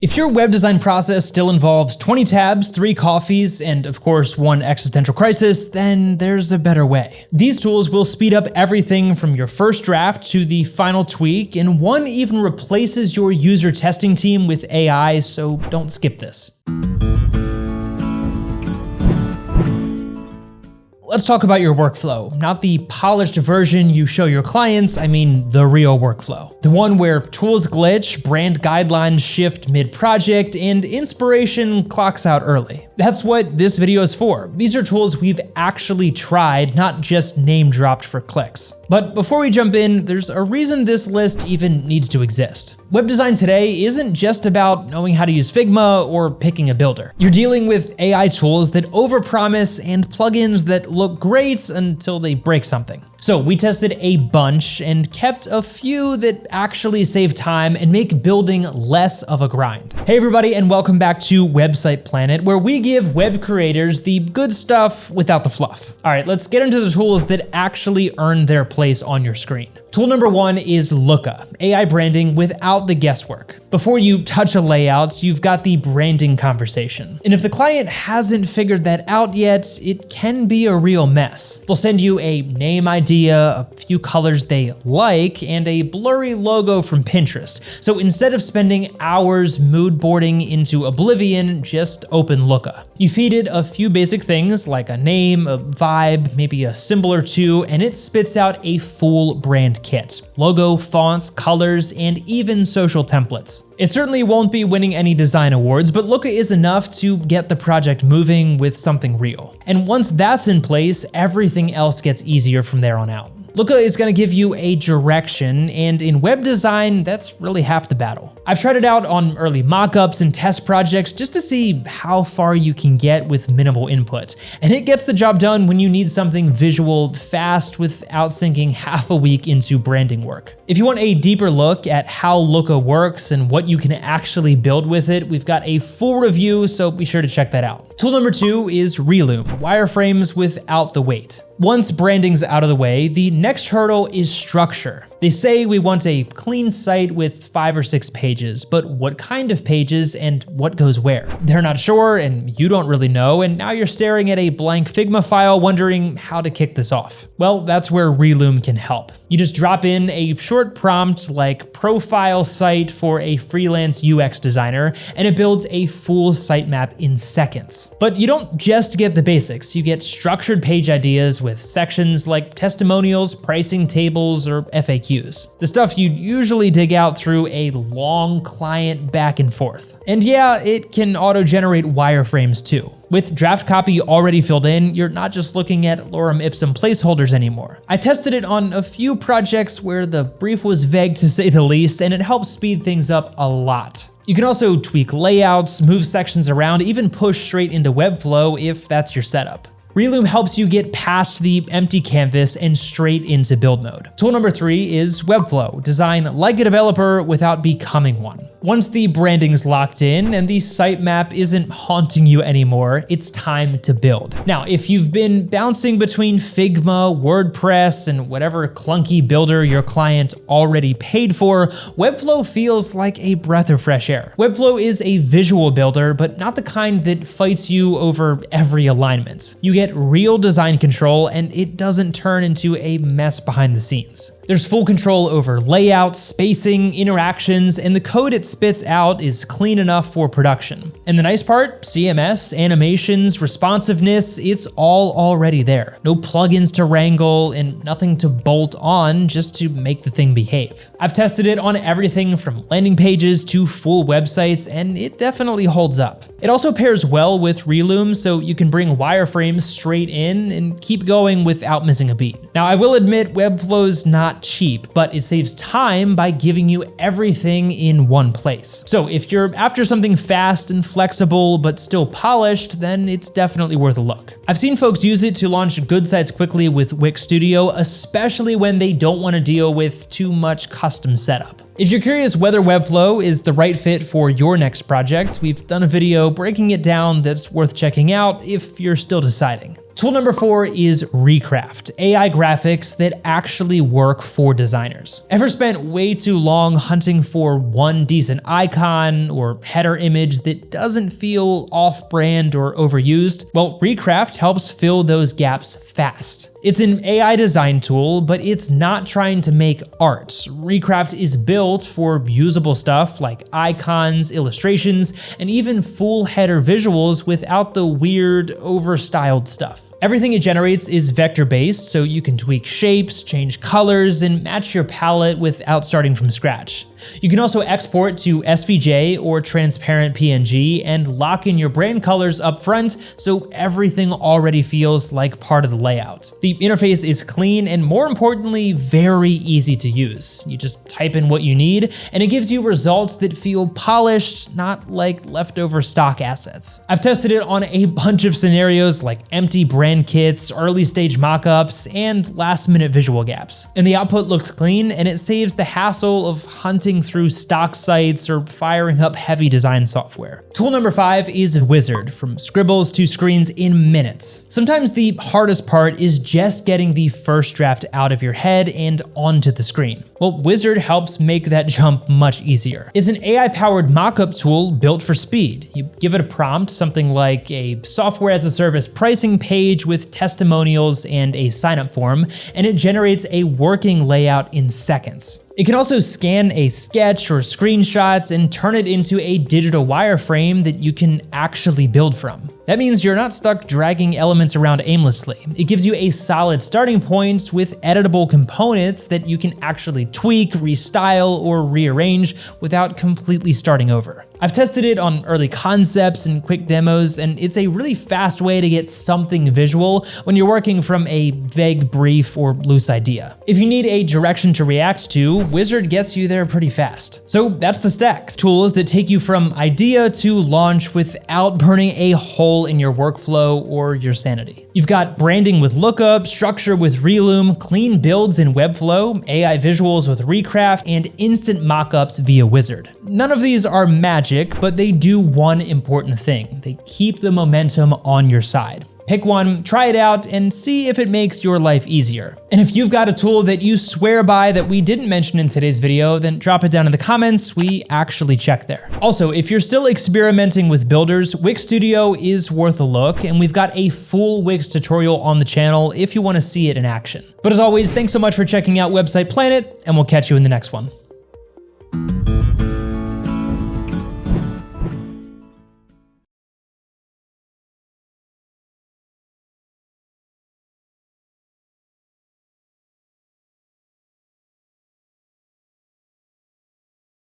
If your web design process still involves 20 tabs, 3 coffees, and of course 1 existential crisis, then there's a better way. These tools will speed up everything from your first draft to the final tweak, and one even replaces your user testing team with AI, so don't skip this. Let's talk about your workflow, not the polished version you show your clients, I mean the real workflow. The one where tools glitch, brand guidelines shift mid-project, and inspiration clocks out early. That's what this video is for. These are tools we've actually tried, not just name dropped for clicks. But before we jump in, there's a reason this list even needs to exist. Web design today isn't just about knowing how to use Figma or picking a builder. You're dealing with AI tools that overpromise and plugins that look great until they break something. So we tested a bunch and kept a few that actually save time and make building less of a grind. Hey everybody, and welcome back to Website Planet, where we give web creators the good stuff without the fluff. All right, let's get into the tools that actually earn their place on your screen. Tool number 1 is Looka, AI branding without the guesswork. Before you touch a layout, you've got the branding conversation. And if the client hasn't figured that out yet, it can be a real mess. They'll send you a name idea, a few colors they like, and a blurry logo from Pinterest. So instead of spending hours mood boarding into oblivion, just open Looka. You feed it a few basic things like a name, a vibe, maybe a symbol or two, and it spits out a full brand kit. Logo, fonts, colors, and even social templates. It certainly won't be winning any design awards, but Looka is enough to get the project moving with something real. And once that's in place, everything else gets easier from there on out. Looka is going to give you a direction, and in web design, that's really half the battle. I've tried it out on early mockups and test projects just to see how far you can get with minimal input, and it gets the job done when you need something visual fast without sinking half a week into branding work. If you want a deeper look at how Looka works and what you can actually build with it, we've got a full review, so be sure to check that out. Tool number 2 is Relume, wireframes without the weight. Once branding's out of the way, the next hurdle is structure. They say we want a clean site with 5 or 6 pages, but what kind of pages and what goes where? They're not sure and you don't really know, and now you're staring at a blank Figma file wondering how to kick this off. Well, that's where Relume can help. You just drop in a short prompt like profile site for a freelance UX designer, and it builds a full sitemap in seconds. But you don't just get the basics, you get structured page ideas with sections like testimonials, pricing tables, or FAQs. The stuff you'd usually dig out through a long client back and forth. And yeah, it can auto-generate wireframes too. With draft copy already filled in, you're not just looking at lorem ipsum placeholders anymore. I tested it on a few projects where the brief was vague to say the least, and it helps speed things up a lot. You can also tweak layouts, move sections around, even push straight into Webflow if that's your setup. Relume helps you get past the empty canvas and straight into build mode. Tool number 3 is Webflow, design like a developer without becoming one. Once the branding's locked in and the sitemap isn't haunting you anymore, it's time to build. Now, if you've been bouncing between Figma, WordPress, and whatever clunky builder your client already paid for, Webflow feels like a breath of fresh air. Webflow is a visual builder, but not the kind that fights you over every alignment. You get real design control, and it doesn't turn into a mess behind the scenes. There's full control over layouts, spacing, interactions, and the code it spits out is clean enough for production. And the nice part, CMS, animations, responsiveness, it's all already there. No plugins to wrangle and nothing to bolt on just to make the thing behave. I've tested it on everything from landing pages to full websites, and it definitely holds up. It also pairs well with Relume, so you can bring wireframes straight in and keep going without missing a beat. Now, I will admit Webflow's not cheap, but it saves time by giving you everything in one place. So if you're after something fast and flexible, but still polished, then it's definitely worth a look. I've seen folks use it to launch good sites quickly with Wix Studio, especially when they don't want to deal with too much custom setup. If you're curious whether Webflow is the right fit for your next project, we've done a video breaking it down that's worth checking out if you're still deciding. Tool number 4 is Recraft, AI graphics that actually work for designers. Ever spent way too long hunting for one decent icon or header image that doesn't feel off-brand or overused? Well, Recraft helps fill those gaps fast. It's an AI design tool, but it's not trying to make art. Recraft is built for usable stuff like icons, illustrations, and even full header visuals without the weird, overstyled stuff. Everything it generates is vector-based, so you can tweak shapes, change colors, and match your palette without starting from scratch. You can also export to SVG or transparent PNG and lock in your brand colors up front, so everything already feels like part of the layout. The interface is clean and, more importantly, very easy to use. You just type in what you need, and it gives you results that feel polished, not like leftover stock assets. I've tested it on a bunch of scenarios like empty brand kits, early stage mockups, and last-minute visual gaps. And the output looks clean, and it saves the hassle of hunting through stock sites or firing up heavy design software. Tool number 5 is Uizard, from scribbles to screens in minutes. Sometimes the hardest part is just getting the first draft out of your head and onto the screen. Well, Uizard helps make that jump much easier. It's an AI-powered mockup tool built for speed. You give it a prompt, something like a software as a service pricing page with testimonials and a sign-up form, and it generates a working layout in seconds. It can also scan a sketch or screenshots and turn it into a digital wireframe that you can actually build from. That means you're not stuck dragging elements around aimlessly. It gives you a solid starting point with editable components that you can actually tweak, restyle, or rearrange without completely starting over. I've tested it on early concepts and quick demos, and it's a really fast way to get something visual when you're working from a vague brief or loose idea. If you need a direction to react to, Uizard gets you there pretty fast. So that's the stack. Tools that take you from idea to launch without burning a hole in your workflow or your sanity. You've got branding with Looka, structure with Relume, clean builds in Webflow, AI visuals with Recraft, and instant mockups via Uizard. None of these are magic, but they do one important thing. They keep the momentum on your side. Pick one, try it out, and see if it makes your life easier. And if you've got a tool that you swear by that we didn't mention in today's video, then drop it down in the comments. We actually check there. Also, if you're still experimenting with builders, Wix Studio is worth a look, and we've got a full Wix tutorial on the channel if you want to see it in action. But as always, thanks so much for checking out Website Planet, and we'll catch you in the next one.